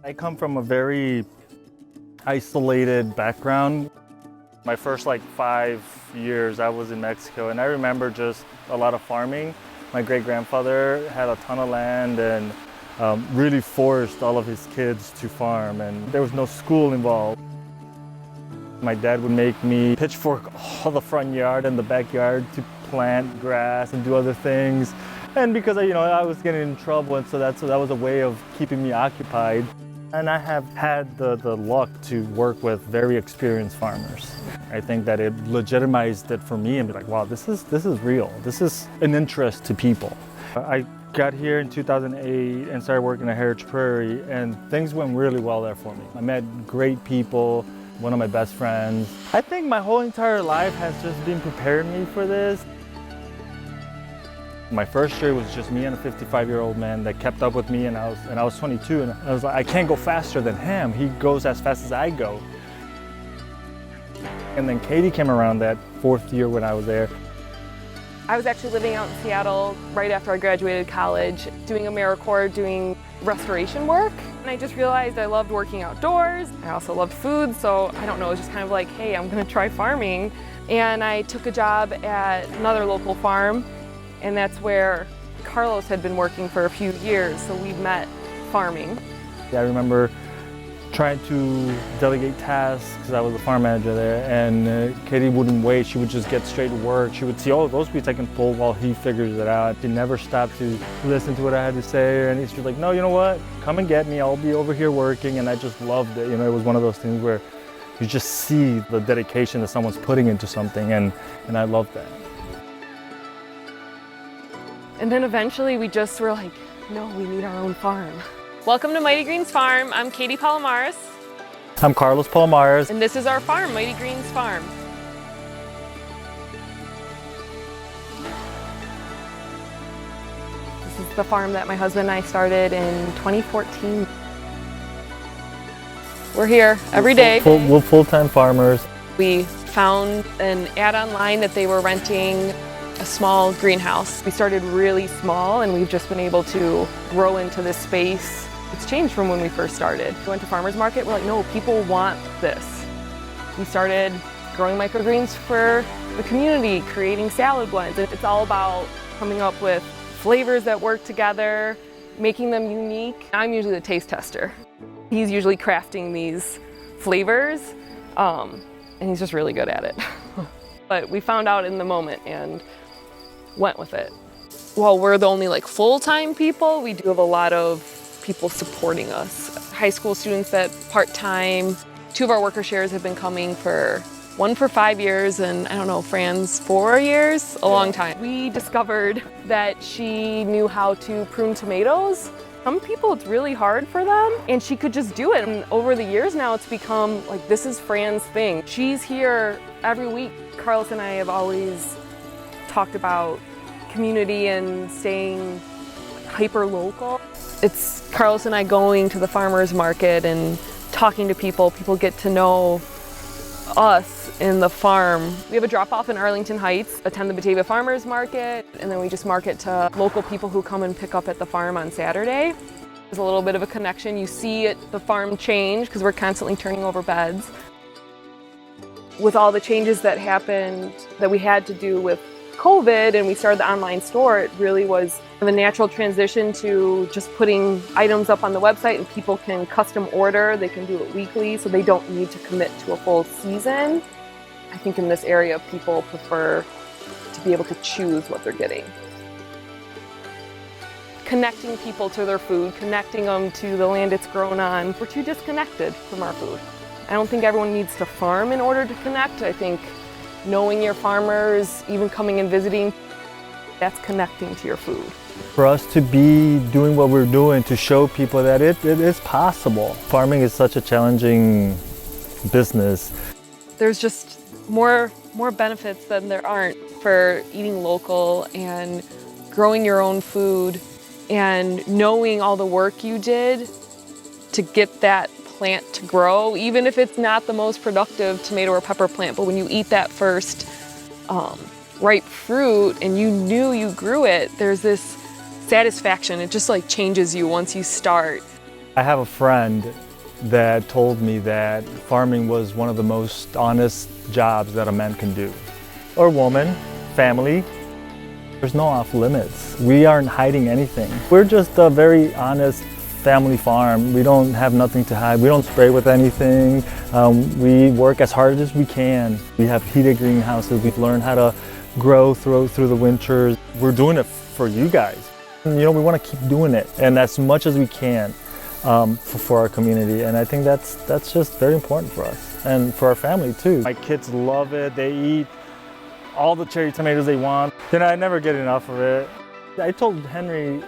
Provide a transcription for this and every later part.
I come from a very isolated background. My first 5 years I was in Mexico, and I remember just a lot of farming. My great-grandfather had a ton of land and really forced all of his kids to farm, and there was no school involved. My dad would make me pitchfork all the front yard and the backyard to plant grass and do other things. And because I was getting in trouble, and so that was a way of keeping me occupied. And I have had the luck to work with very experienced farmers. I think that it legitimized it for me and be like, wow, this is real. This is an interest to people. I got here in 2008 and started working at Heritage Prairie, and things went really well there for me. I met great people, one of my best friends. I think my whole entire life has just been preparing me for this. My first year was just me and a 55-year-old man that kept up with me, and I was 22, and I was like, I can't go faster than him. He goes as fast as I go. And then Katie came around that fourth year when I was there. I was actually living out in Seattle right after I graduated college, doing AmeriCorps, doing restoration work. And I just realized I loved working outdoors. I also loved food, so I don't know, it was just kind of like, hey, I'm gonna try farming. And I took a job at another local farm, and that's where Carlos had been working for a few years, so we met farming. I remember trying to delegate tasks because I was the farm manager there, and Katie wouldn't wait. She would just get straight to work. She would see, oh, those weeds I can pull while he figures it out. She never stopped to listen to what I had to say, and she was like, no, you know what? Come and get me. I'll be over here working, and I just loved it. It was one of those things where you just see the dedication that someone's putting into something, and I loved that. And then eventually we just were like, no, we need our own farm. Welcome to Mighty Greens Farm. I'm Katie Palomares. I'm Carlos Palomares. And this is our farm, Mighty Greens Farm. This is the farm that my husband and I started in 2014. We're here every day. We're full-time farmers. We found an ad online that they were renting a small greenhouse. We started really small, and we've just been able to grow into this space. It's changed from when we first started. We went to farmers market, we're like, no, people want this. We started growing microgreens for the community, creating salad blends. It's all about coming up with flavors that work together, making them unique. I'm usually the taste tester. He's usually crafting these flavors, and he's just really good at it. But we found out in the moment and went with it. While we're the only full-time people, we do have a lot of people supporting us. High school students that part-time. 2 of our worker shares have been coming one for 5 years, and I don't know, Fran's 4 years, a long time. We discovered that she knew how to prune tomatoes. Some people, it's really hard for them, and she could just do it. And over the years now, it's become this is Fran's thing. She's here every week. Carlos and I have always talked about community and staying hyper local. It's Carlos and I going to the farmers market and talking to people. People get to know us in the farm. We have a drop-off in Arlington Heights, attend the Batavia Farmers Market, and then we just market to local people who come and pick up at the farm on Saturday. There's a little bit of a connection. You see the farm change because we're constantly turning over beds. With all the changes that happened that we had to do with COVID, and we started the online store, it really was the natural transition to just putting items up on the website, and people can custom order. They can do it weekly, so they don't need to commit to a full season. I think in this area, people prefer to be able to choose what they're getting. Connecting people to their food, connecting them to the land it's grown on. We're too disconnected from our food. I don't think everyone needs to farm in order to connect. I think knowing your farmers, even coming and visiting, that's connecting to your food. For us to be doing what we're doing, to show people that it is possible. Farming is such a challenging business. There's just more benefits than there aren't for eating local and growing your own food and knowing all the work you did to get that plant to grow, even if it's not the most productive tomato or pepper plant. But when you eat that first ripe fruit and you knew you grew it, there's this satisfaction. It just changes you once you start. I have a friend that told me that farming was one of the most honest jobs that a man can do. Or woman, family. There's no off limits. We aren't hiding anything. We're just a very honest family farm. We don't have nothing to hide. We don't spray with anything. We work as hard as we can. We have heated greenhouses. We've learned how to grow through the winters. We're doing it for you guys. You know, we want to keep doing it, and as much as we can for our community. And I think that's just very important for us and for our family too. My kids love it. They eat all the cherry tomatoes they want. You know, I never get enough of it. I told Henry,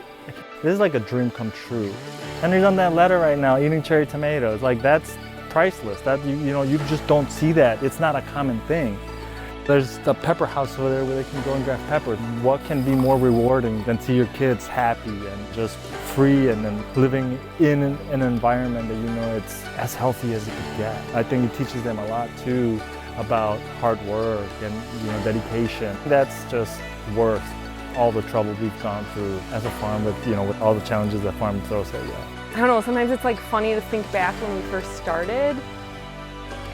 this is like a dream come true. Henry's on that ladder right now eating cherry tomatoes. Like, that's priceless. That you know, you just don't see that. It's not a common thing. There's the pepper house over there where they can go and grab pepper. What can be more rewarding than see your kids happy and just free and then living in an environment that you know it's as healthy as it could get. I think it teaches them a lot too about hard work and, you know, dedication. That's just worth all the trouble we've gone through as a farm with, you know, with all the challenges that farm throws at you. I don't know, sometimes it's like funny to think back when we first started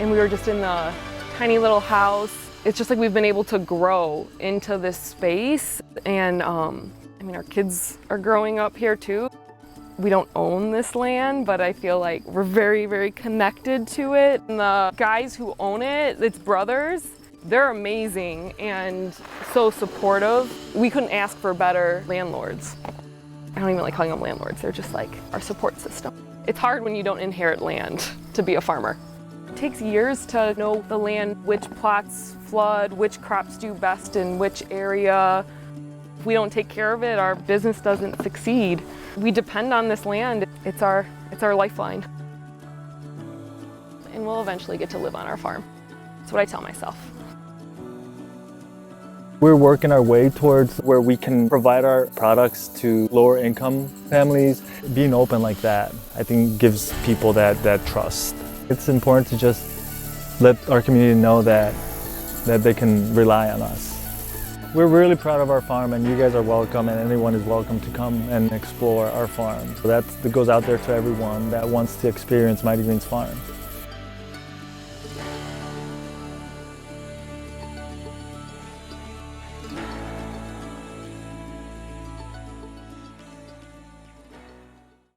and we were just in the tiny little house. It's just like we've been able to grow into this space, and I mean, our kids are growing up here too. We don't own this land, but I feel like we're very, very connected to it. And the guys who own it, it's brothers, they're amazing and so supportive. We couldn't ask for better landlords. I don't even like calling them landlords, they're just like our support system. It's hard when you don't inherit land to be a farmer. It takes years to know the land, which plots flood, which crops do best in which area. If we don't take care of it, our business doesn't succeed. We depend on this land. It's our lifeline. And we'll eventually get to live on our farm. That's what I tell myself. We're working our way towards where we can provide our products to lower income families. Being open like that, I think, gives people that trust. It's important to just let our community know that they can rely on us. We're really proud of our farm, and you guys are welcome, and anyone is welcome to come and explore our farm. So that goes out there to everyone that wants to experience Mighty Green's farm.